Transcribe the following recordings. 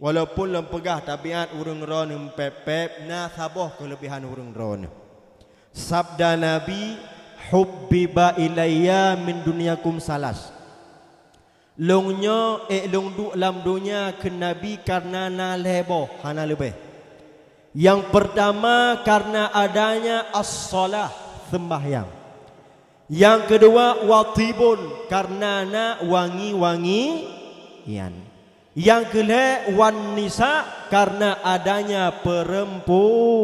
Walaupun lempegah tabiat urang ron pep-pep na sabah kelebihan urang ron. Sabda Nabi, hubbiba ilayya min dunyakum salas. Longnya long du lam dunia ke Nabi karena na lebo hana lebih. Yang pertama karena adanya as-salah, sembahyang. Yang kedua watibun, karena na wangi-wangian. Yang kedua wan nisa, karena adanya perempuan.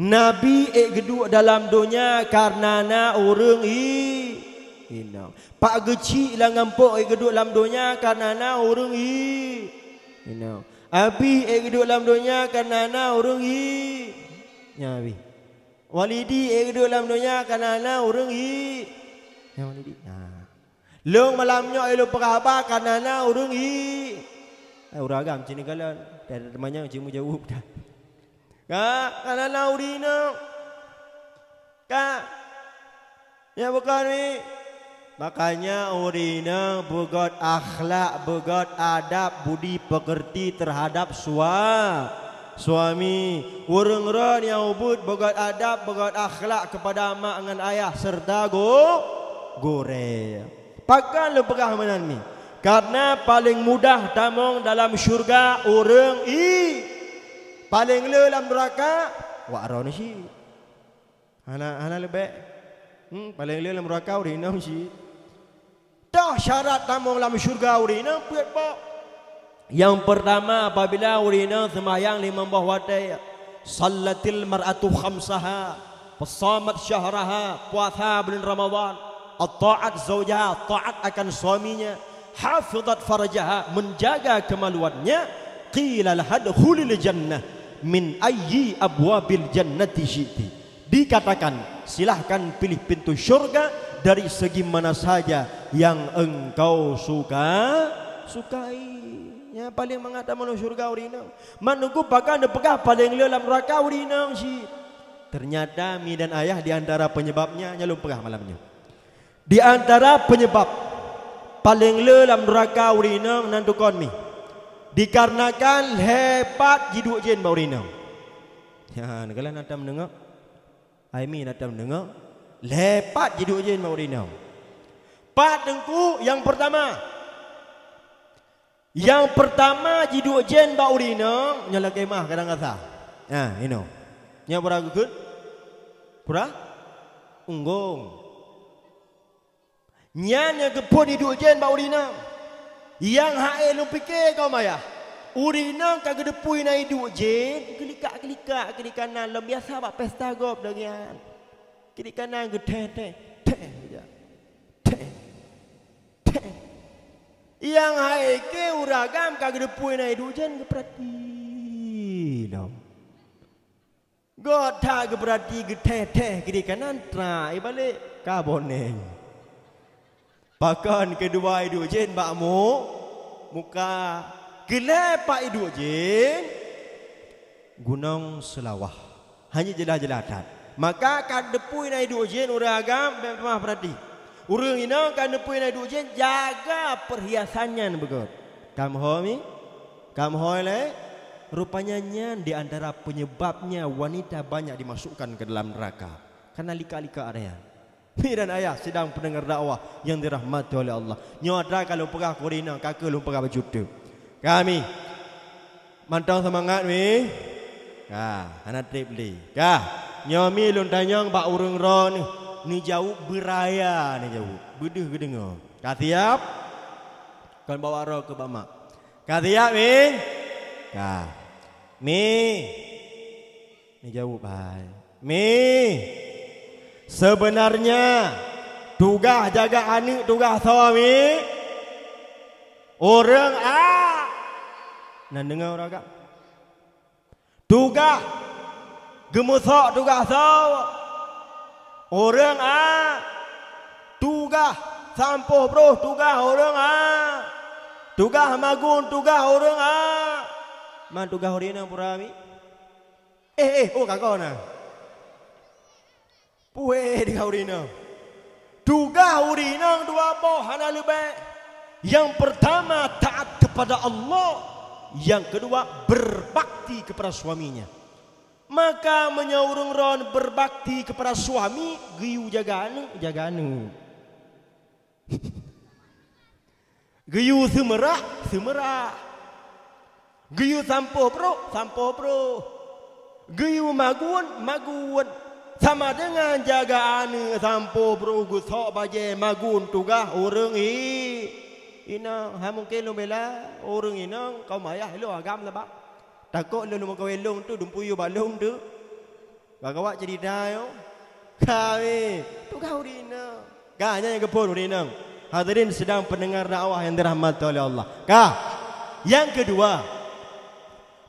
Nabi geduk dalam dunia karena na urang inang. Pak geci lah ngampuk geduk dalam dunia karena na urang inang. Abi geduk dalam dunia karena na urang Nabi. Walidi geduk dalam dunia karena na urang ya walidi. Long malamnya elo peraba karena na urang uragam cini kala dari temannya cimu jauh dah. Karena na urina. Ya bukan ni. Makanya urina begot akhlak, begot adab, budi pekerti terhadap suami. Urang ron yang ubud begot adab, begot akhlak kepada mak dengan ayah serta gore. Pakan lu pegah mana ni? Karena paling mudah tamong dalam syurga urang paling le dalam neraka wa ron si. Ana lebih paling le dalam neraka urina si. Dah syarat tamong dalam syurga urina puat pak. Yang pertama apabila urina sembahyang 5 waktu, sallatil mar'atu khamsaha, fasamat syahraha, puasa bulan Ramadan, at-ta'at zawjaha, ta'at akan suaminya, hafizat farajaha, menjaga kemaluannya, qila lahadkhulil jannah min ayyi abwabil jannati syi'ti. Dikatakan silahkan pilih pintu syurga dari segi mana saja yang engkau sukai. Ya paling mengata mana syurga urina. Menunggu bahkan depegah paling dalam neraka urina si. Ternyata mi dan ayah di antara penyebabnya nyalum pegah malamnya. Di antara penyebab paling dalam neraka urina nantukon mi. Dikarenakan hebat jiduk jen ba urina. Ya negala nata mendengar. Aimi nata mendengar. Lepat jiduk jen ba urina. Pat dengku yang pertama. Yang pertama jiduk jen ba urina nyala kemah kadang kata. Ha ino. Nya pura gugut? Pura? Unggong. Nya gepon jiduk jen ba urina. Yang hae lu fikir kau maya. Urina kagak depui na hiduk jen, gelikak kanan lebih biasa bak pesta gop dengan. Kiri kanan geteh. Yang haike uragam kagak depui na hiduk jen geperati dong. Gota geperati geteh kiri kanan tra ibalik kaboneng. Bahkan kedua hiduk jen bakmu muka gelepak hiduk jen gunung selawah hanya jelas-jelasan. Maka kan depui na hiduk jen uragam memang perhati. Urang ina kan depui na hiduk jen jaga perhiasannya begot. Kam homi? Kam hoile? Rupanya di antara penyebabnya wanita banyak dimasukkan ke dalam neraka. Karena lika-lika area. Mi dan ayah sedang pendengar dakwah yang dirahmati oleh Allah. Nyata kalau pegah korina kakak lu pegah baju tu. Kami mantau semangat mi. Anak trip li. Nyomi lun tanyang bak urang ron ni jauh beraya ni jauh. Beduh ke dengar. Siap? Kan bawa roh ke bamak. Siap mi? Mi. Ni jauh baik. Mi. Sebenarnya tugas jaga anak tugas suami orang nan dengar orang kak tugas gemusok tugas orang tugas sampuh bro tugas orang tugas magun tugas orang man tugas orang yang purami oh kakak na puhe di urina. Tugas urina dua boh hana lebih. Yang pertama taat kepada Allah. Yang kedua, berbakti kepada suaminya. Maka menyaurung ron berbakti kepada suami, giyu jaganu. Giyu semerah. Giyu sampo bro. Giyu magun. Sama dengan jagaan sampo bro gusok baje magun tugah orang ina hamun kelo bela orang ina kau mayah lo agam lah bak. Takut lu mau kawelong tu dumpuyu balong tu. Bagawak jadi dayo. Kami tu kau dina. Kanya yang kepon dina. Hadirin sedang pendengar dakwah yang dirahmati oleh Allah. Yang kedua,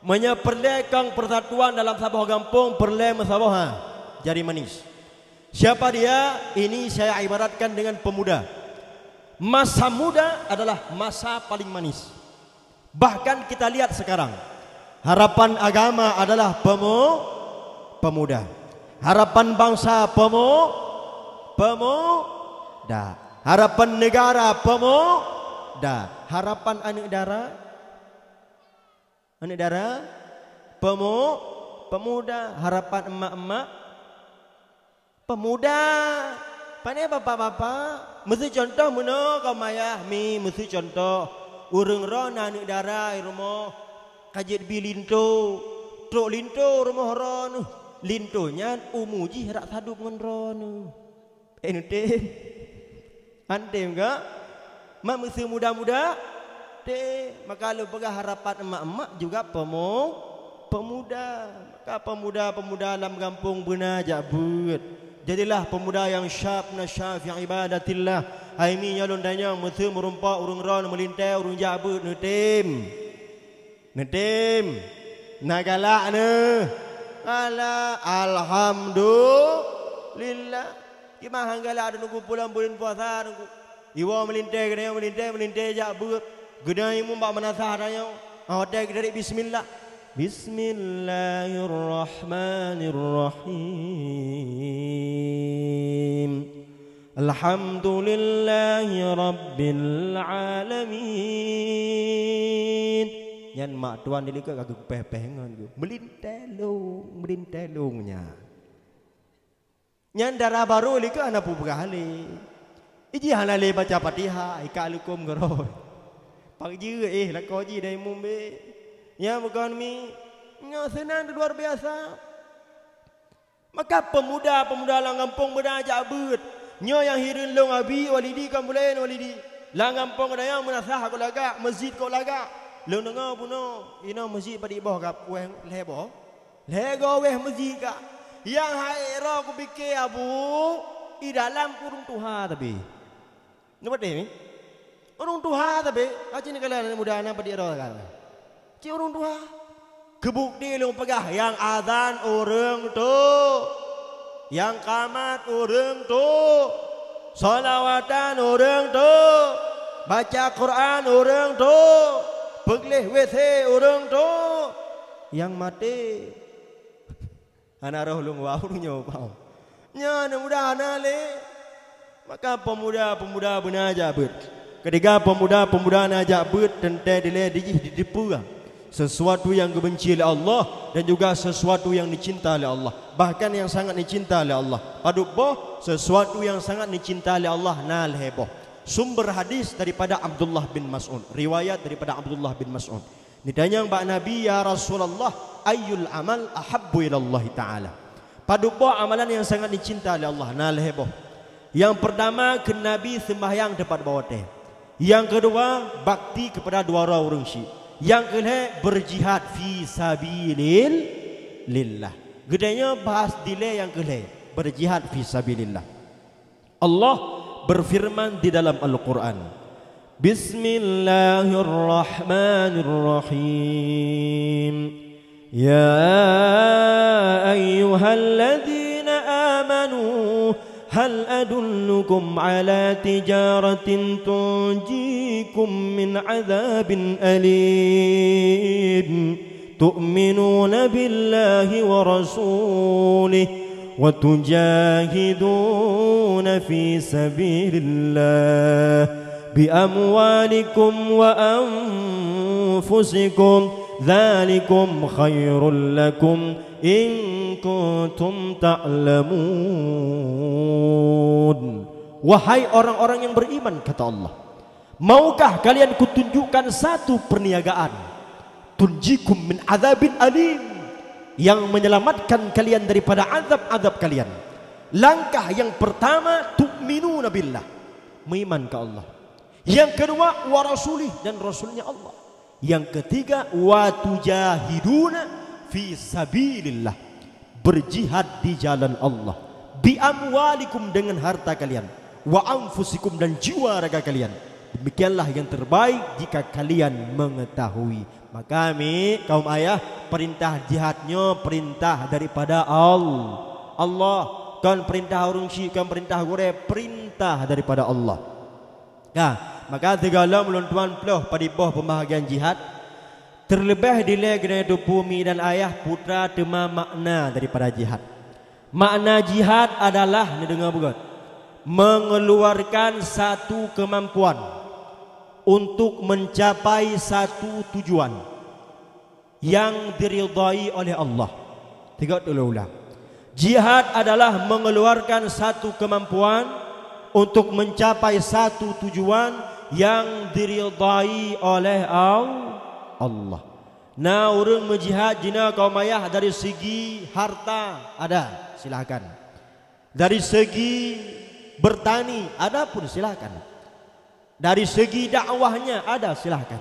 menyeperlekan persatuan dalam sebuah kampung, perle mesabah jari manis. Siapa dia? Ini saya ibaratkan dengan pemuda. Masa muda adalah masa paling manis. Bahkan kita lihat sekarang, harapan agama adalah pemuda. Harapan bangsa pemuda. Harapan negara pemuda. Harapan anak dara pemuda. Harapan emak-emak pemuda. Pandai bapak-bapak, mesti contoh mana kau mayah mi, mesti contoh urang ron anak dara rumah kajit bilinto, truk linto rumah ron, lintonya umuji rak sadup ngan ron. Ente, antem enggak? Mak mesti muda-muda, maka lu pegang harapan emak-emak juga pemuda, maka pemuda dalam kampung benar jabut. Jadilah pemuda yang syab nasyaf yang ibadatillah. Aimi nyalon danyang mesti merumpak urung ron melintai urung jabut netim. Nagalak ne. Ala alhamdulillah. Gimana hanggala ada nunggu pulang bulan puasa nunggu. Iwa melintai jabut. Gedai mu mbak menasah danyang. Awak dari bismillah. Bismillahirrahmanirrahim. Alhamdulillahi rabbil alamin. Yan mak tuan ni ke kagak pepengan tu. Melintelungnya. Yan darah baru ni ke anak pu bergali. Iji halale baca Fatihah ikalukum garo. Pagi lah kau ji dai mumbe. Ya bukan mi, ya senang luar biasa. Maka pemuda lang kampung bernajak but. Nya yang hirin long abi walidi kan boleh walidi. Lang kampung ada yang menasah aku laga, masjid kau laga. Long dengar puno, ina masjid pada bawah kap weh lebo. Lego weh masjid ka. Yang hai ro aku fikir abu di dalam kurung Tuhan tapi. Nampak ni? Kurung Tuhan tapi, kacin kalian muda anak pada ro kan. Orang tua kebukti lu pegah yang azan orang tu, yang qamat orang tu, salawatan orang tu, baca Quran orang tu, pergi WC orang tu, yang mati anak roh lu wau nyopau nya mudah nale. Maka pemuda benar jabut. Ketika pemuda najak but tentai dile didipu sesuatu yang dibenci oleh Allah dan juga sesuatu yang dicinta oleh Allah, bahkan yang sangat dicinta oleh Allah. Paduk boh sesuatu yang sangat dicinta oleh Allah nal heboh. Sumber hadis daripada Abdullah bin Mas'ud, riwayat daripada Abdullah bin Mas'ud. Ditanya mbak Nabi, ya Rasulullah, ayyul amal ahabbu ila Allah Ta'ala. Paduk boh amalan yang sangat dicinta oleh Allah nal heboh. Yang pertama ke Nabi sembahyang tepat bawah teh. Yang kedua bakti kepada dua orang syekh. Yang kedua berjihad fi sabilillah. Gedenya bahas dile yang kedua berjihad fi sabilillah. Allah berfirman di dalam Al-Quran, Bismillahirrahmanirrahim. Ya ayyuhalladzina amanu hal adullukum ala tijaratin tunjikum min azabin alim tu'minuna billahi wa rasulih wa tujahiduna fi sabilillah bi amwalikum wa anfusikum dzalikum khairul lakum in kuntum ta'lamun. Wahai orang-orang yang beriman, kata Allah, maukah kalian kutunjukkan satu perniagaan, tunjikum min adzabin alim, yang menyelamatkan kalian daripada azab-azab kalian. Langkah yang pertama, tu'minuna billah, beriman ke Allah. Yang kedua, wa rasulih, dan rasulnya Allah. Yang ketiga, wa tujahiduna fi sabilillah, berjihad di jalan Allah, bi amwalikum, dengan harta kalian, wa anfusikum, dan jiwa raga kalian. Demikianlah yang terbaik jika kalian mengetahui. Maka kami kaum ayah, perintah jihadnya perintah daripada Allah. Kan perintah orang syirik, kan perintah gore, perintah daripada Allah. Nah, maka segala melontuan peluh pada bawah pembahagian jihad. Terlebih dile kena bumi dan ayah putra tema makna daripada jihad. Makna jihad adalah, ni dengar bukan, mengeluarkan satu kemampuan untuk mencapai satu tujuan yang diridai oleh Allah. Tiga dulu ulang. Jihad adalah mengeluarkan satu kemampuan untuk mencapai satu tujuan yang diridai oleh Allah. Nah, orang menjihad jina kaum ayah dari segi harta ada, silakan. Dari segi bertani ada pun silakan. Dari segi dakwahnya ada, silakan.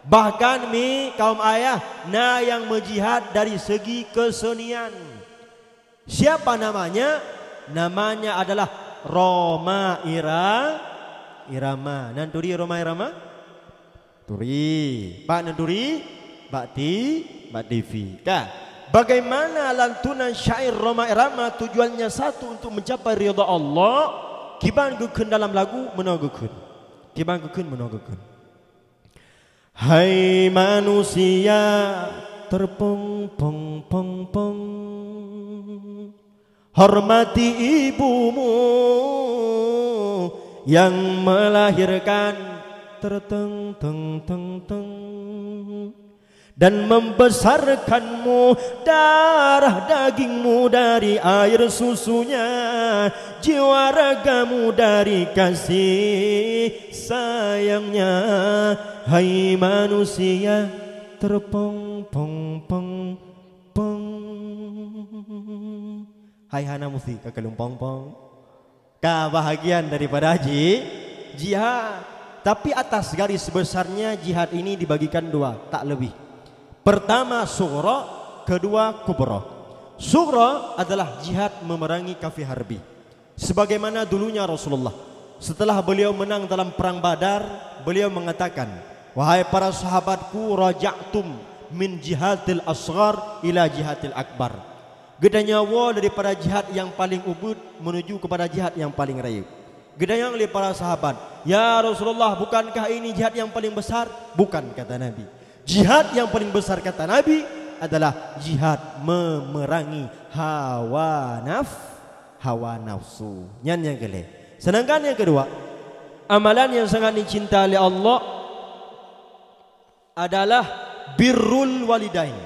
Bahkan mi kaum ayah, nah yang menjihad dari segi kesenian. Siapa namanya? Namanya adalah Roma Irama. Nanturi Roma Irama? Turi. Pak Nanturi, Mbak Devi. Bagaimana lantunan syair Roma Irama tujuannya satu, untuk mencapai ridha Allah. Kiban gukun dalam lagu menogukun. Hai manusia terpong-pong-pong-pong, hormati ibumu yang melahirkan terteng-teng-teng-teng dan membesarkanmu, darah dagingmu dari air susunya, jiwa ragamu dari kasih sayangnya. Hai manusia terpong-pong-pong-pong, hai hana musi kekelumpong-pong, kebahagiaan daripada jihad. Tapi atas garis besarnya jihad ini dibagikan dua, tak lebih. Pertama sughra, kedua kubra. Sughra adalah jihad memerangi kafir harbi, sebagaimana dulunya Rasulullah setelah beliau menang dalam perang Badar, beliau mengatakan, wahai para sahabatku, raja'tum min jihadil asghar ila jihadil akbar. Geda nyawa daripada jihad yang paling ubud menuju kepada jihad yang paling raya. Geda yang oleh para sahabat, ya Rasulullah, bukankah ini jihad yang paling besar? Bukan, kata Nabi. Jihad yang paling besar, kata Nabi, adalah jihad memerangi hawa nafsu. Yang kelih. Sedangkan yang kedua, amalan yang sangat dicintai oleh Allah adalah birrul walidain,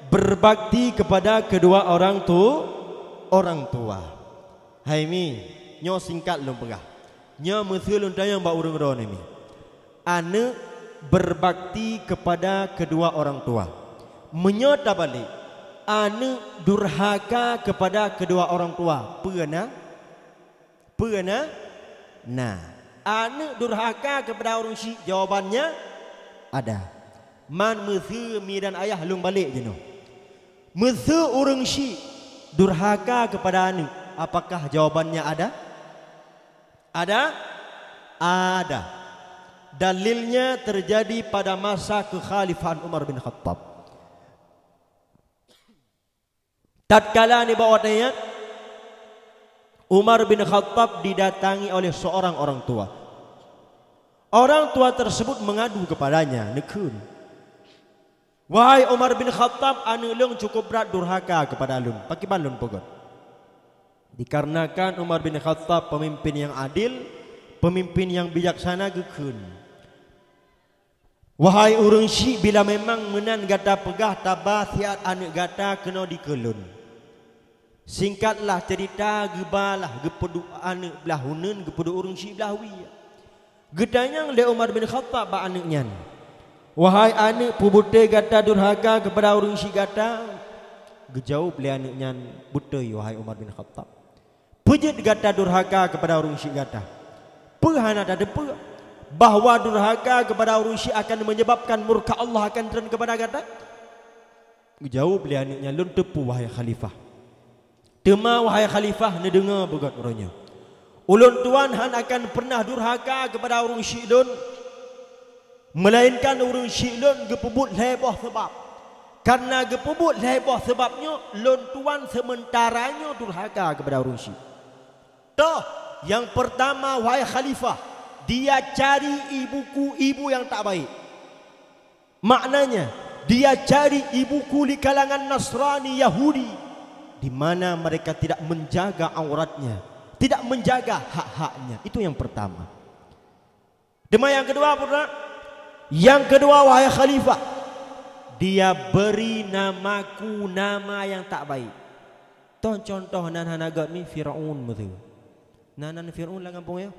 berbakti kepada kedua orang tua. Hai mi, nyo singkat lum pegah. Nyo mesti lum tanya mbak urang-urang ni. Ane berbakti kepada kedua orang tua. Menyota balik, ane durhaka kepada kedua orang tua. Pernah? Nah, ane durhaka kepada orang syirik, jawabannya ada. Man mesti mi dan ayah lum balik je no. Mesti orang syirik durhaka kepada ane, apakah jawabannya ada? Ada. Dalilnya terjadi pada masa kekhalifahan Umar bin Khattab. Tatkala ni bawa tanya, Umar bin Khattab didatangi oleh seorang orang tua. Orang tua tersebut mengadu kepadanya, nekun, wahai Umar bin Khattab, anu lung cukup berat durhaka kepada alun. Pakai balun pogot. Dikarenakan Umar bin Khattab pemimpin yang adil, pemimpin yang bijaksana, gekun. Wahai urang syik, bila memang menan gata pegah tabah siat anak gata kena dikelun. Singkatlah cerita gebalah gepedu anak belah hunun gepedu urang syik belah wi. Gedanyang le Umar bin Khattab ba anaknya. Wahai anak pubute gata durhaka kepada urang syik gata. Gejauh beli anaknya butai wahai Umar bin Khattab. Pejit gata durhaka kepada urang syik gata. Perhana ada per bahawa durhaka kepada urang syik akan menyebabkan murka Allah akan turun kepada gata. Gejauh beli anaknya lun tepu wahai khalifah. Tema wahai khalifah ne dengar begat orangnya. Ulun tuan han akan pernah durhaka kepada urang syik lun. Melainkan urang syik lun gepebut heboh sebab. Karena gepebut heboh sebabnya lun tuan sementaranya durhaka kepada urang syik. Toh yang pertama wahai khalifah, dia cari ibu yang tak baik. Maknanya dia cari ibuku di kalangan Nasrani Yahudi, di mana mereka tidak menjaga auratnya, tidak menjaga hak-haknya. Itu yang pertama. Dema yang kedua pula, yang kedua wahai khalifah, dia beri namaku nama yang tak baik. Toh contoh nan hanagat ni Firaun betul. Nanan Firaun lah kampung ya.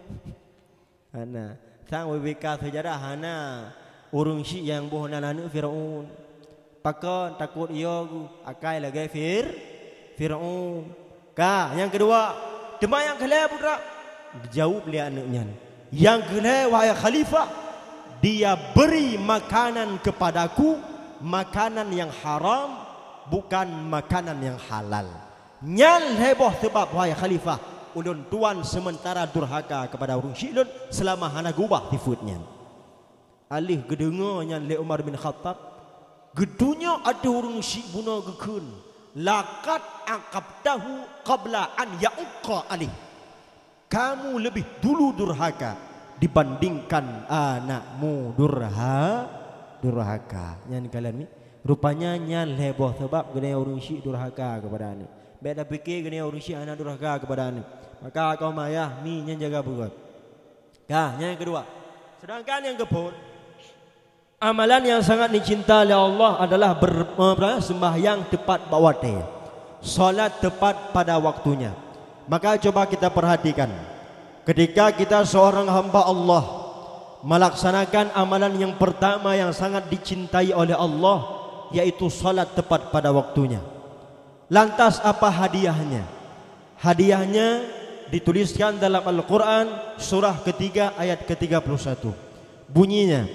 Hana sang WBK sejarah hana urang syik yang boh nanan Firaun. Pakon takut ia akai lagi Firaun. Ka yang kedua, dema yang kelai putra jauh beli anaknya. Yang kelai wahai khalifah, dia beri makanan kepadaku, makanan yang haram, bukan makanan yang halal. Nyal heboh sebab wahai khalifah, ulun tuan sementara durhaka kepada urang syik lun selama hana gubah tifutnya. Alih gedengarnya le Umar bin Khattab, gedunya ada urang syik buna gekun. Laqad aqabtahu qabla an ya'uqa alih. Kamu lebih dulu durhaka dibandingkan anakmu durhaka. Nyan kalian ni rupanya nyal heboh sebab gede urang syik durhaka kepada anak. Beda fikir gede urang syik anak durhaka kepada anak. Maka kaum ayah ni yang jaga buat. Kah, yang kedua. Sedangkan yang kepun, amalan yang sangat dicintai oleh Allah adalah sembahyang tepat waktu, solat tepat pada waktunya. Maka coba kita perhatikan, ketika kita seorang hamba Allah melaksanakan amalan yang pertama yang sangat dicintai oleh Allah, yaitu solat tepat pada waktunya. Lantas apa hadiahnya? Hadiahnya dituliskan dalam Al-Quran surah ketiga ayat ke-31. Bunyinya,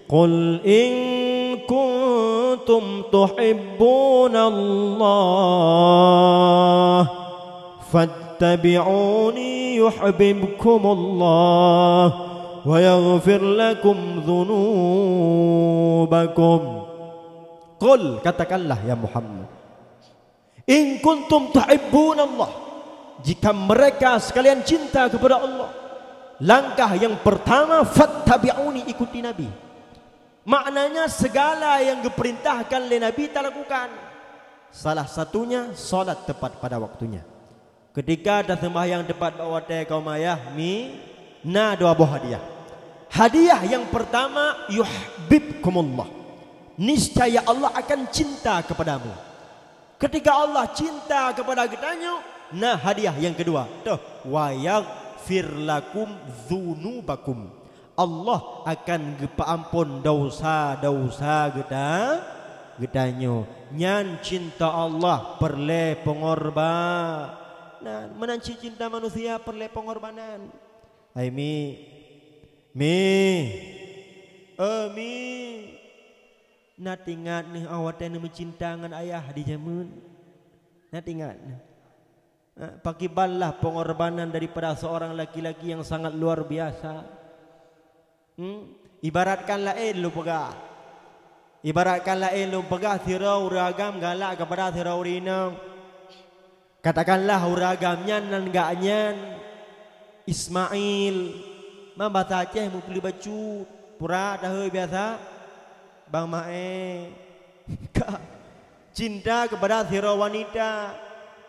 Qul in kuntum tuhibbuna Allah fattabi'uni yuhibbukumullah wa yaghfir lakum dhunubakum. Qul, katakanlah ya Muhammad, in kuntum tuhibbuna Allah, jika mereka sekalian cinta kepada Allah, langkah yang pertama fattabi'uni, ikuti Nabi. Maknanya segala yang diperintahkan oleh Nabi kita lakukan. Salah satunya solat tepat pada waktunya. Ketika ada sembahyang tepat pada waktu kaum ayah mi na dua buah hadiah. Hadiah yang pertama yuhibbukumullah, niscaya Allah akan cinta kepadamu. Ketika Allah cinta kepada kitanya, nah hadiah yang kedua tuh wa yaghfir lakum dzunubakum, Allah akan gepaampun dosa-dosa getanya. Nyan cinta Allah perle pengorban. Nah, menanci cinta manusia perle pengorbanan. Hai mi nak ingat nih awak yang mencintakan ayah di zaman. Nak ingat. Pakiballah pengorbanan daripada seorang laki-laki yang sangat luar biasa. Ibaratkanlah lu pegah. Ibaratkanlah lu pegah tirau ragam galak kepada tirau rina. Katakanlah uragamnya nan gaknya Ismail membaca Aceh mau pilih baju pura dah biasa bang mae cinta kepada tirau wanita.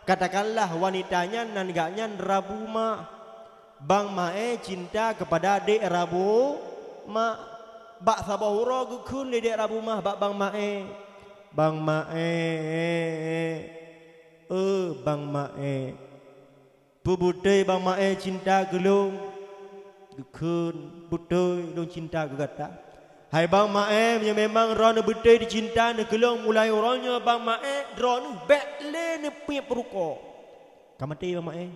Katakanlah wanitanya nan gaknya Rabu mak, bang mae cinta kepada adik Rabu mak. bak sabahura gukun le dek rabu mah bak bang mae. Bang mae. Bang mae. Pebudai bang mae cinta gelung. Gukun budai long cinta gegata. Hai bang mae yang memang rona budai dicinta ne gelung mulai orangnya bang mae rona bekle ne punya peruko. Kamati bang mae.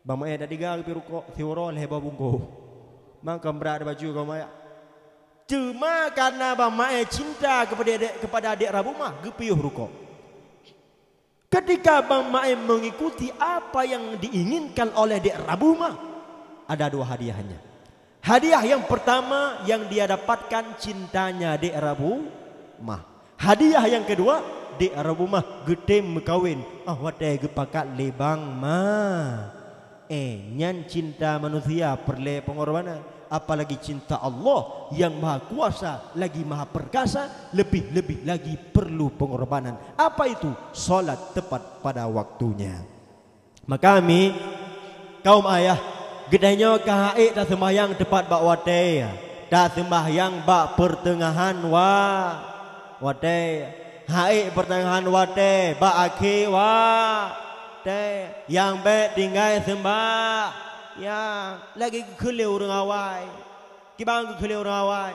Bang mae dah digal peruko sioro lehba bungko. Mang kamera baju kau mae. Cuma karena bang mae cinta kepada adik rabu mah gepiuh ruko. Ketika bang mae mengikuti apa yang diinginkan oleh adik rabu mah, ada dua hadiahnya. Hadiah yang pertama yang dia dapatkan cintanya adik rabu mah. Hadiah yang kedua adik rabu mah gede mekawin. Watai gepakat lebang mah. Nyan cinta manusia perle pengorbanan. Apalagi cinta Allah yang maha kuasa lagi maha perkasa, lebih-lebih lagi perlu pengorbanan. Apa itu? Solat tepat pada waktunya. Maka kami kaum ayah gedenya kahaik tak sembahyang tepat bak wate, tak sembahyang bak pertengahan wate, haik pertengahan wate bak akhir yang baik tinggal sembah. Ya, lagi kelih orang awai. Kibang kelih orang awai.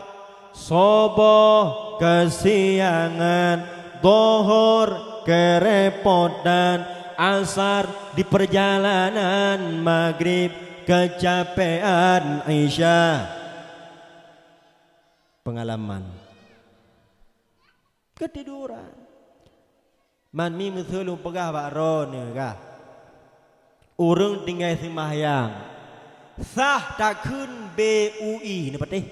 Subuh kesiangan, zuhur kerepotan, asar di perjalanan, maghrib kecapean, isya pengalaman ketiduran. Man mi meselu pegah bak ron kah? Orang tinggal sembahyang sah tak kun BUI ni patih.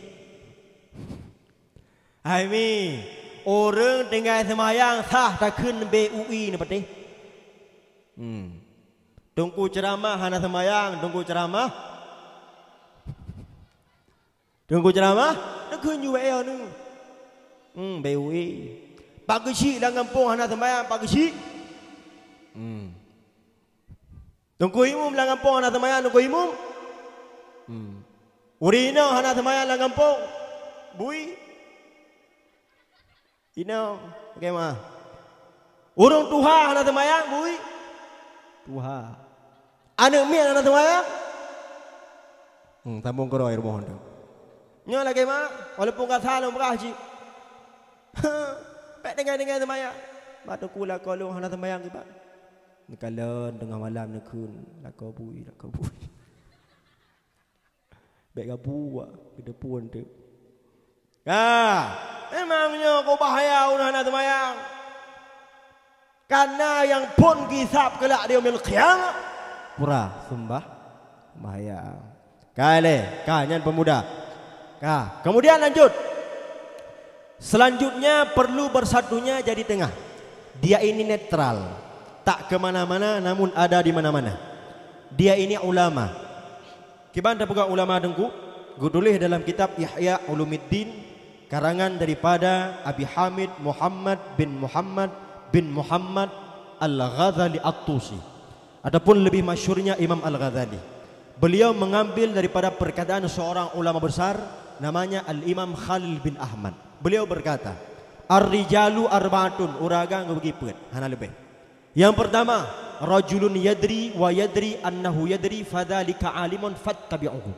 Hai mi orang tinggal sembahyang sah tak kun BUI ni patih. Tunggu ceramah hana sembahyang, tunggu ceramah. Tunggu ceramah, nak kun UL ni. BUI. Pak kecil dalam kampung hana sembahyang, pak kecil. Tunggu imum dalam kampung hana sembahyang, tunggu imum. Urina hana sembahyang dalam kampung. Bui. Ina, bagaimana? Urung tuha hana sembahyang, bui. Tuha. Anak mian hana sembahyang. Tambung keroi rumah tu. Nya lagi mah, walaupun kat salah umrah haji. Pek dengar sembahyang. Batu kula kolong hana sembahyang kita. Nekalan tengah malam nekun lakau bui. Baik gabu kita pun tu. Memangnya kau bahaya udah nak sembahyang. Karena yang pun kisap kelak dia mil qiyamah. Pura sembah bahaya. Kale, kanyan pemuda. Kemudian lanjut. Selanjutnya perlu bersatunya jadi tengah. Dia ini netral. Tak kemana-mana namun ada di mana-mana. Dia ini ulama. Kiban tak pegang ulama dengku. Gudulis dalam kitab Ihya Ulumuddin karangan daripada Abi Hamid Muhammad bin Muhammad Al-Ghazali At-Tusi. Adapun lebih masyhurnya Imam Al-Ghazali. Beliau mengambil daripada perkataan seorang ulama besar namanya Al-Imam Khalil bin Ahmad. Beliau berkata, "Ar-rijalu arba'atun." Uragang begitu hana lebih. Yang pertama, rajulun yadri wa yadri annahu yadri fadzalika alimun fattabi'uhu.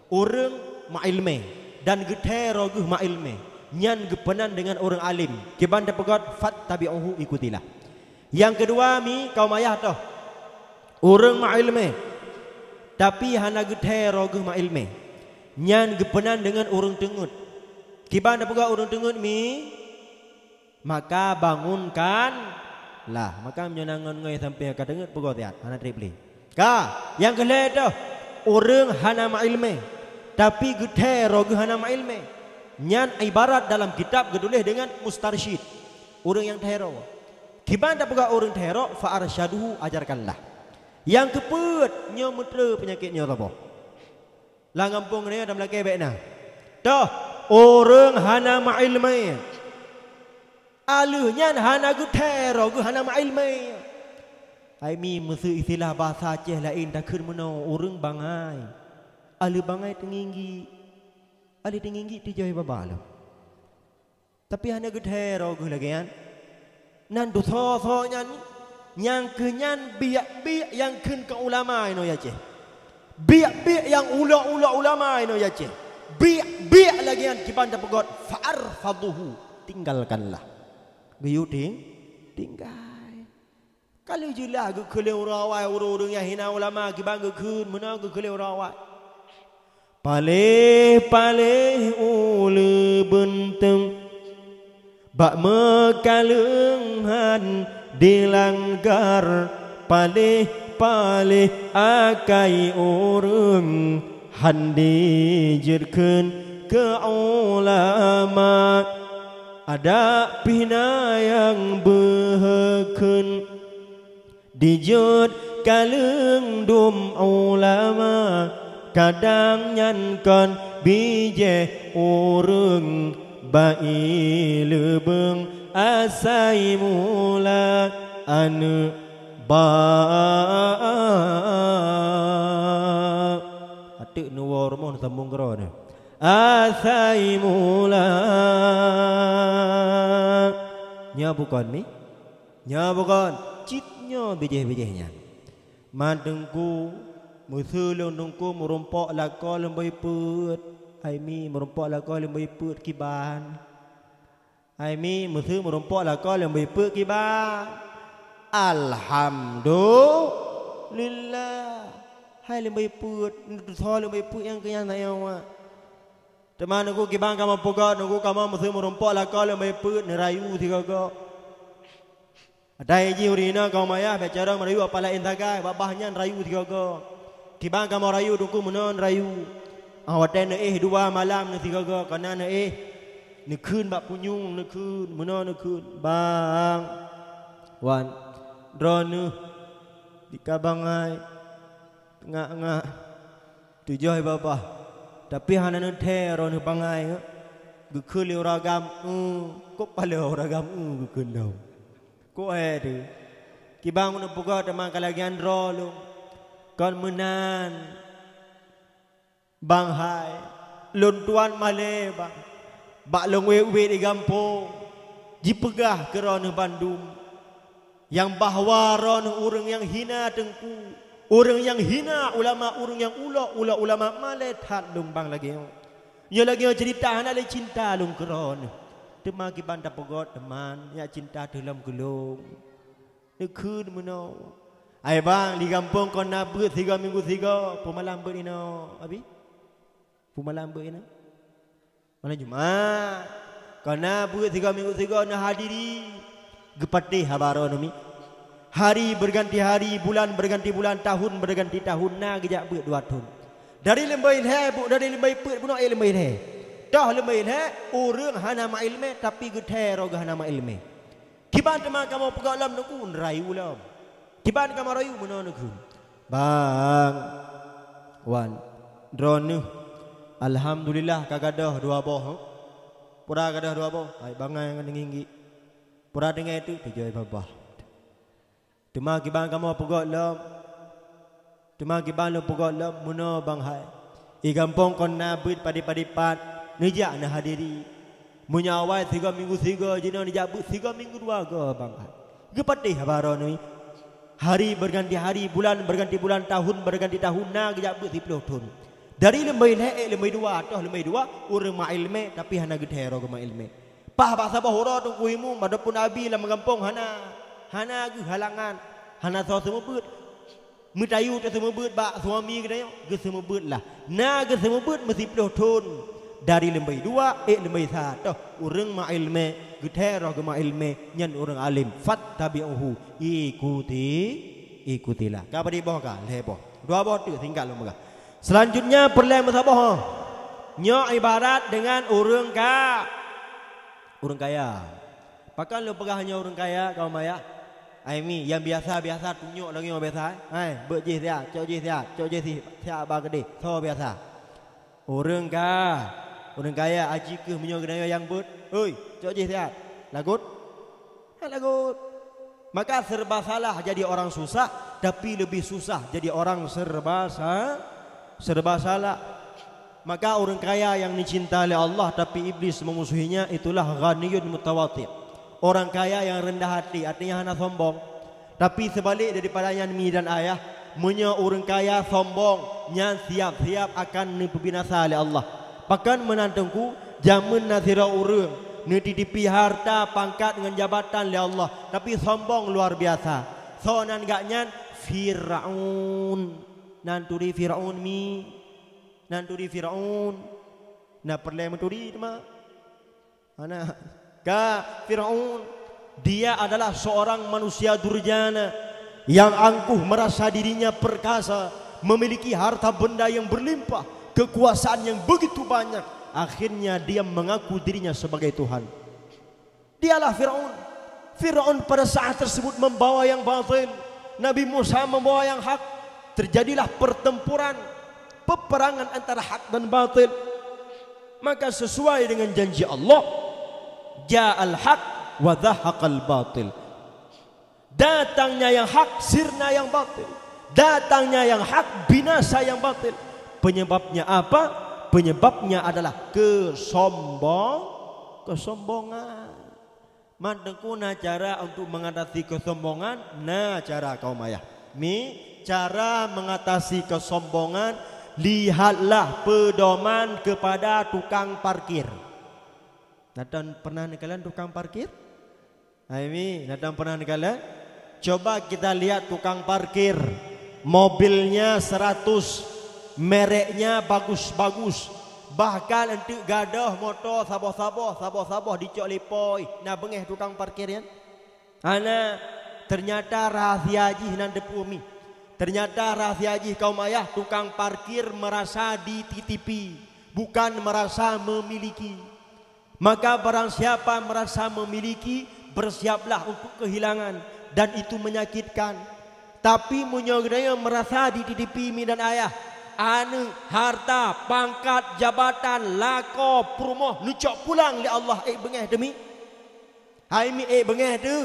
Orang ma'ilme dan getero geuh ma'ilme nyan gepenan dengan orang alim. Kiban dapat fattabi'uhu ikutilah. Yang kedua mi kaum ayah toh. Orang ma'ilme tapi hana getero geuh ma'ilme. Nyan gepenan dengan orang tengut. Kiban dapat orang tengut mi maka bangunkan lah, maka menyenangan ngai sampai ka dengat pego tiat hana tripli. Yang kedua orang hana ma'ilme tapi getero geuh hana ma'ilme. Nyan ibarat dalam kitab gedulih dengan mustarsyid. Orang yang tehero. Kiban dapat orang tehero fa arsyaduhu ajarkanlah. Yang keempat nya mutra penyakitnya apa? Lah ngampung ni ada melaki baikna. Dah orang hana ma'ilme. Aluhnya hana gutero gu hana ma'ilme. Ai mi musu istilah bahasa Aceh lain dah kun meno urang bangai. Alu bangai tinggi. Ali tinggi ti joi baba lo. Tapi hanya gedhero gue lagi kan. Nan du tho nyan yang kenyan biak yang ken ke ulama ino ya ceh. Biak yang ulama ino ya ceh. Biak lagi kan kibanda pegot fa'arfaduhu tinggalkanlah. Geyu tinggal. Kalau jelah gue keleu rawai urang yang hina ulama kibang gue kun mana gue keleu rawai. Paleh ule benteng bak mekalenghan dilanggar paleh akai orang handi jerken ke ulama ada pina yang beheken dijud kaleng dum ulama kadang nyankan bije urung bai lebeng asai mula anu ba atik nuwar mon sambung kerana asai mula nya bukan mi nya bukan citnya bije-bijehnya madengku musulung nungku merumpok lako lembai put Aimi merumpok lako lembai put kiban Aimi musul merumpok lako lembai put kiban Alhamdulillah hai lembai put thol lembai put yang kenyang tak yawa teman aku kiban kamu pogat aku kamu musul merumpok lako lembai put nerayu tiga go ada ji urina kau maya bicara merayu apalah intagai babahnya nerayu tiga go kibang kamu rayu duku menon rayu awatan dua malam ni tiga ga kana ni kun bak punyung ni kun menon ni kun bang wan drone dikabangai ngak tujuh bapa tapi hana ni teror ni bangai gekun li ragam kok pala ragam gekun dah kok tu kibang ni buka teman kalagian drone kon menan bang hai lon tuan male bang bak lengwe di kampung dipegah ke ron Bandung yang bahwa ron orang yang hina tengku orang yang hina ulama orang yang ulama male that lung bang lagi yo lagi cerita hana le cinta lung ke ron temaki banda pegot teman ya cinta dalam gelung nekun meno ai bang di kampung kau nak ber 3 minggu 3 pemalam ber ino abi pemalam ber ino mana Jumaat kau nak ber 3 minggu 3 nak hadiri gepati habaro nami hari berganti hari bulan berganti bulan tahun berganti tahun na gejak ber 2 tahun dari lembai he bu dari lembai put bu no lembai he dah lembai he urang hana ma ilme tapi gethe roga hana ma ilme kiban teman kamu pegak lam nuku rayu lam kiban kamu rayu mana nak bang wan drone alhamdulillah kagadah 2 boh pura gadah 2 boh ai bangai ngan nginggi pura dengai tu tujuh babah tema kiban kamu pegak lam tema kiban lu pegak lam mana bang hai i kampung kon nabit padi-padipat nijak na hadiri munyawai 3 minggu 3 jina nijak 3 minggu 2 ke bang hai gepatih habaro ni hari berganti hari, bulan berganti bulan, tahun berganti tahun, na gejak ber 10 tahun. Dari lembai le lembai 2 atau lembai 2 urang ma ilme tapi hana gedhero ma ilme. Pah bahasa bahora tu kuimu madapun abi lam kampung hana ge halangan, hana so semua beut. Mutayu tu semua beut bak suami gedaya ge semua beut lah. Na ge semua beut mesti 10 tahun. Dari lembai 2 lembai 1 urang ma ilme gedhero ma ilme nyen urang alim fattabi'uhu ikutilah ka padi boh ka leboh 2 boh tu tinggal lu mega selanjutnya perlai musabah nyo ibarat dengan urang kaya pakan lu pegah hanya urang kaya kau maya aimi yang biasa tunjuk lagi yang biasa hai bejih sia cok jih sia ba gede so biasa urang kaya aji ke menyo gedaya yang but oi cok jih sia lagut maka serba salah jadi orang susah tapi lebih susah jadi orang serba salah Maka orang kaya yang dicintai oleh Allah tapi iblis memusuhinya, itulah ghaniyun mutawatir. Orang kaya yang rendah hati, artinya hana sombong. Tapi sebalik daripada yang mi dan ayah, punya orang kaya sombong, yang siap-siap akan dibinasa oleh Allah. Bahkan menantangku jamin nazira orang ni titipi harta, pangkat dengan jabatan oleh Allah, tapi sombong luar biasa. So nan gaknya Fir'aun, nanturi Fir'aun mi, nanturi Fir'aun, na perle menturi mah, mana? Ka Fir'aun, dia adalah seorang manusia durjana yang angkuh merasa dirinya perkasa, memiliki harta benda yang berlimpah, kekuasaan yang begitu banyak. Akhirnya dia mengaku dirinya sebagai Tuhan. Dialah Fir'aun. Fir'aun pada saat tersebut membawa yang batil, Nabi Musa membawa yang hak. Terjadilah pertempuran, peperangan antara hak dan batil. Maka sesuai dengan janji Allah, ja'al haq wa dhahaqal batil. Datangnya yang hak, sirna yang batil. Datangnya yang hak, binasa yang batil. Penyebabnya apa? Penyebabnya adalah kesombongan. Mandengku na cara untuk mengatasi kesombongan, na cara kaum ayah. Mi cara mengatasi kesombongan, lihatlah pedoman kepada tukang parkir. Natan pernah kalian tukang parkir? Aimi, natan pernah kalian? Coba kita lihat tukang parkir, mobilnya 100, mereknya bagus-bagus, bahkan untuk gadah motor saboh-saboh dicok lepoi. Nah bengeh tukang parkir kan? Ana ternyata rahasia haji nan depumi. Ternyata rahasia haji kaum ayah, tukang parkir merasa dititipi, bukan merasa memiliki. Maka barang siapa merasa memiliki, bersiaplah untuk kehilangan, dan itu menyakitkan. Tapi munyoganya merasa dititipi mi dan ayah, anu harta, pangkat, jabatan, lako, perumoh, nucok pulang li Allah bengeh demi. Hai mi bengeh tu.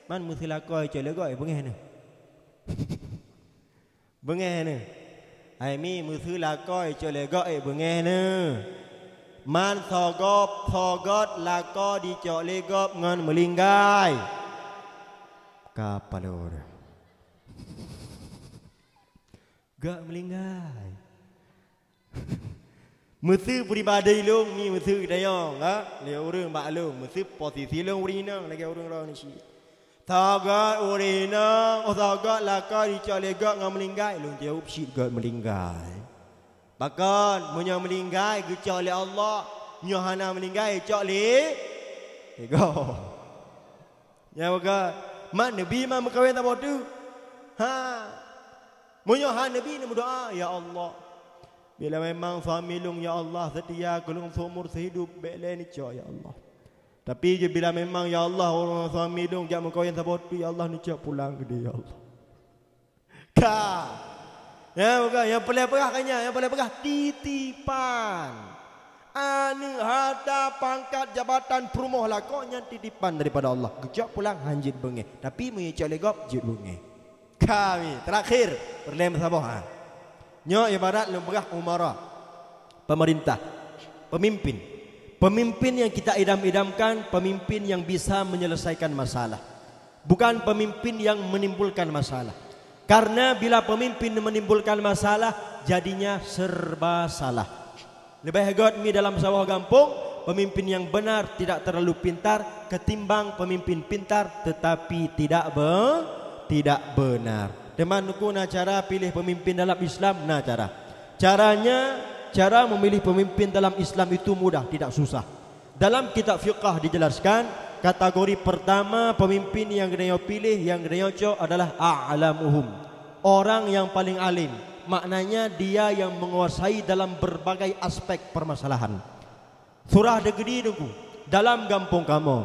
Man mesti lako cok lego bengeh ni. Bengeh ni. Hai mi mesti lako cok lego bengeh ni. Man sogot lako di cok lego ngan melinggai. Kapalor. Gak melinggai. Mesti peribadi long ni mesti dayong, dia orang maklum mesti posisi long urina lagi orang lain ni. Tagat urina, tagat laka dicalega ngam melinggai, long jawab sih gak melinggai. Bahkan punya melinggai gecak oleh Allah, nyohana melinggai cak le. Ego. Ya baga, mak Nabi mah mengkawin tak bodoh. Munyahan Nabi ni berdoa, ya Allah, bila memang suami long ya Allah setia kelung seumur sehidup bela ni cak ya Allah. Tapi je bila memang ya Allah orang suami long jak mengkawin sabotu ya Allah ni cak pulang ke dia ya Allah. Ka. Ya bukan yang paling perahkannya, yang paling perah titipan. Anu harta, pangkat, jabatan, perumoh lakonya titipan daripada Allah. Kejap pulang hanjit bengeh. Tapi mengicak legop jit bengeh. Kami terakhir berlem sabah. Nyo ibarat lembrah umara, pemerintah, pemimpin yang kita idam-idamkan, pemimpin yang bisa menyelesaikan masalah, bukan pemimpin yang menimbulkan masalah. Karena bila pemimpin menimbulkan masalah, jadinya serba salah. Lebih hebat mi dalam sawah kampung, pemimpin yang benar tidak terlalu pintar ketimbang pemimpin pintar tetapi tidak benar. Temanku na cara pilih pemimpin dalam Islam, na cara memilih pemimpin dalam Islam itu mudah, tidak susah. Dalam kitab fiqh dijelaskan, kategori pertama pemimpin yang kena pilih, yang kena cocok adalah a'lamuhum, orang yang paling alim. Maknanya dia yang menguasai dalam berbagai aspek permasalahan. Surah degedi nunggu dalam kampung kamu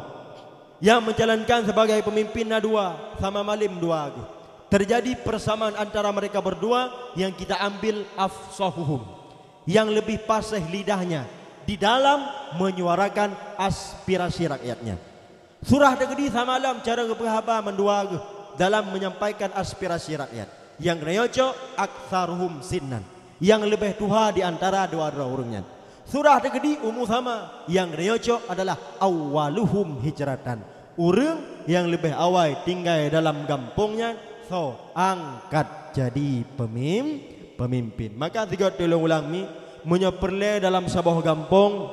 yang menjalankan sebagai pemimpin dua sama malim dua aku. Terjadi persamaan antara mereka berdua yang kita ambil afsahuhum, yang lebih fasih lidahnya di dalam menyuarakan aspirasi rakyatnya. Surah degedi sama malam cara berhaba mendua dalam menyampaikan aspirasi rakyat. Yang reyoco aktsaruhum sinnan, yang lebih tua di antara dua-dua orangnya. Surah tegedi umum sama yang reyoco adalah awaluhum hijratan. Orang yang lebih awal tinggal dalam kampungnya, so angkat jadi pemimpin. Maka tiga tolong ulangi menyeperle dalam sebuah kampung,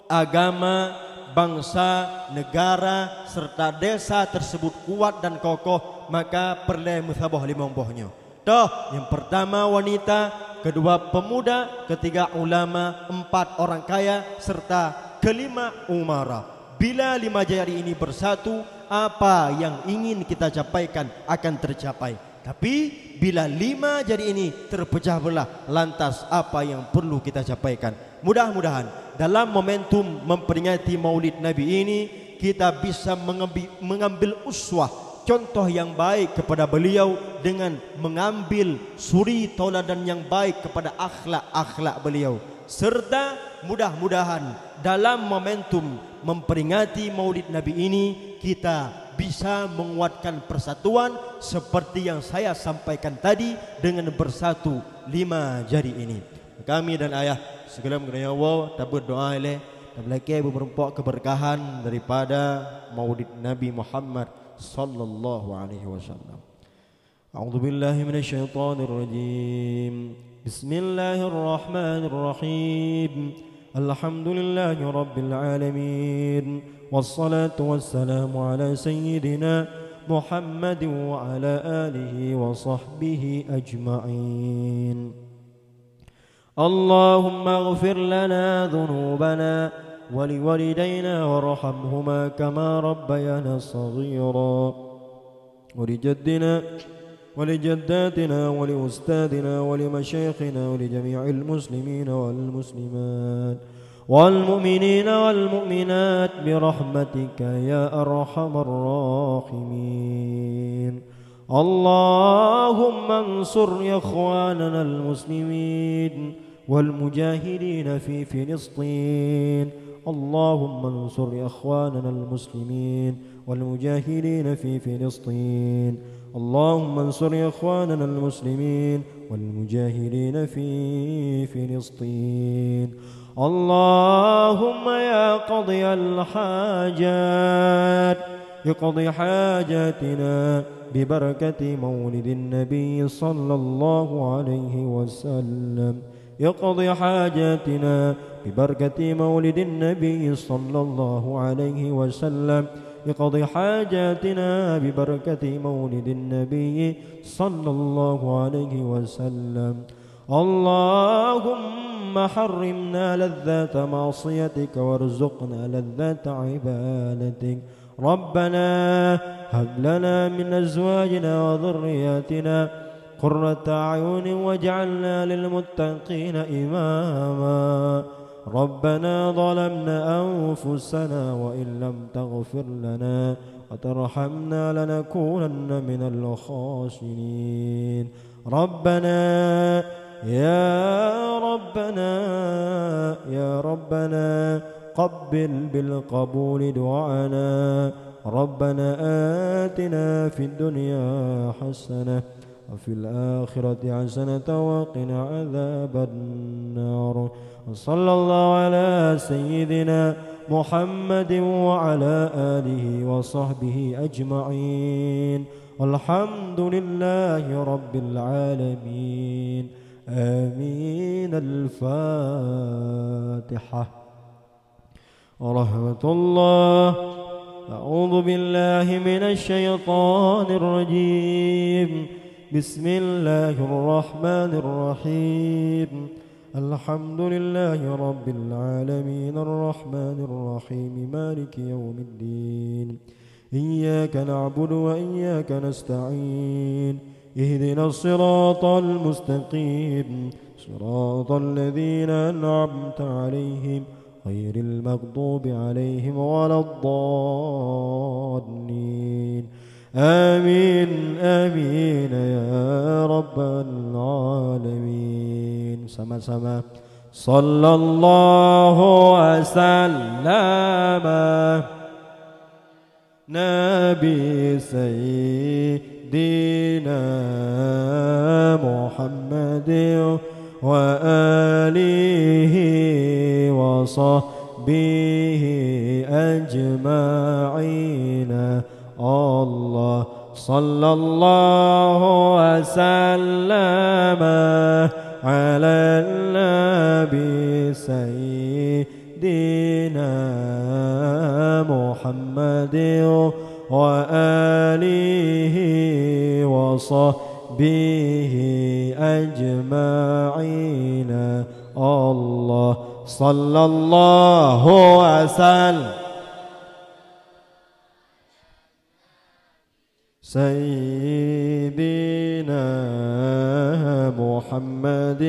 agama, bangsa, negara serta desa tersebut kuat dan kokoh, maka perlu musabah lima buahnya. Toh, yang pertama wanita, kedua pemuda, ketiga ulama, empat orang kaya, serta kelima umara. Bila lima jari ini bersatu, apa yang ingin kita capaikan akan tercapai. Tapi bila lima jari ini terpecah belah, lantas apa yang perlu kita capaikan? Mudah-mudahan dalam momentum memperingati Maulid Nabi ini kita bisa mengambil uswah, contoh yang baik kepada beliau dengan mengambil suri tauladan yang baik kepada akhlak-akhlak beliau. Serta mudah-mudahan dalam momentum memperingati Maulid Nabi ini kita bisa menguatkan persatuan seperti yang saya sampaikan tadi dengan bersatu lima jari ini. Kami dan ayah segala mengenai Allah tak berdoa oleh dan belakang berempat keberkahan daripada Maulid Nabi Muhammad sallallahu alaihi wasallam. A'udzu billahi minasyaitonir rajim. Bismillahirrahmanirrahim. Alhamdulillahi rabbil alamin. Wassalatu wassalamu ala sayyidina Muhammadin wa ala alihi wa sahbihi ajma'in. Allahumma ighfir lana dhunubana ولوالدينا وارحمهما كما ربيانا صغيرا ولجدنا ولجداتنا ولأستاذنا ولمشايخنا ولجميع المسلمين والمسلمات والمؤمنين والمؤمنات برحمتك يا أرحم الراحمين. اللهم انصر إخواننا المسلمين والمجاهدين في فلسطين. اللهم انصر إخواننا المسلمين والمجاهدين في فلسطين. اللهم انصر إخواننا المسلمين والمجاهدين في فلسطين. اللهم يا قضي الحاجات يقضي حاجاتنا ببركة مولد النبي صلى الله عليه وسلم. يقضي حاجاتنا ببركة مولد النبي صلى الله عليه وسلم. يقضي حاجاتنا ببركة مولد النبي صلى الله عليه وسلم. اللهم حرمنا لذات معصيتك وارزقنا لذات عبادتك. ربنا هب لنا من أزواجنا وذرياتنا قرة أعين واجعلنا للمتقين إماما. ربنا ظلمنا أنفسنا وإن لم تغفر لنا وترحمنا لنكونن من الخاسرين. ربنا يا ربنا قبل بالقبول دعانا. ربنا آتنا في الدنيا حسنة وفي الآخرة حسنة وقنا عذاب النار. وصلى الله على سيدنا محمد وعلى آله وصحبه أجمعين. والحمد لله رب العالمين. آمين. الفاتحة. ورحمة الله. أعوذ بالله من الشيطان الرجيم. بسم الله الرحمن الرحيم. الحمد لله رب العالمين الرحمن الرحيم مالك يوم الدين. إياك نعبد وإياك نستعين. اهدنا الصراط المستقيم صراط الذين أنعمت عليهم غير المغضوب عليهم ولا الضالين. آمين آمين يا رب العالمين. Sama-sama. Sallallahu wasallam Nabi Sayyidina Muhammad وآله وصحبه أجمعين الله صلى الله وسلم على النبي سيدنا محمد وآله وصحبه أجمعين الله صلى الله وسلم سيدنا محمد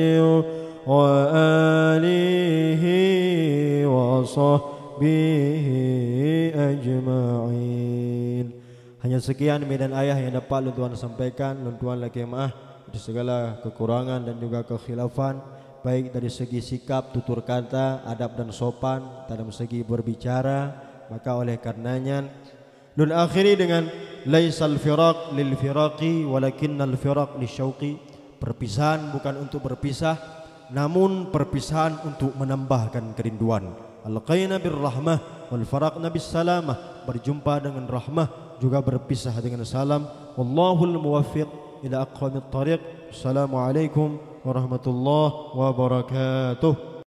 وآله وصحبه أجمعين. Hanya sekian medan ayah yang dapat Tuan sampaikan. Tuan lagi maaf di segala kekurangan dan juga kekhilafan, baik dari segi sikap, tutur kata, adab dan sopan, dalam segi berbicara. Maka oleh karenanya Nun akhiri dengan laisal firaq lil firaqi walakinnal firaq lisyauqi. Perpisahan bukan untuk berpisah, namun perpisahan untuk menambahkan kerinduan. Alqaina birrahmah wal faraqna bis salamah. Berjumpa dengan rahmah, juga berpisah dengan salam. Wallahul muwaffiq ila aqwamit thariq. Assalamualaikum warahmatullahi wabarakatuh.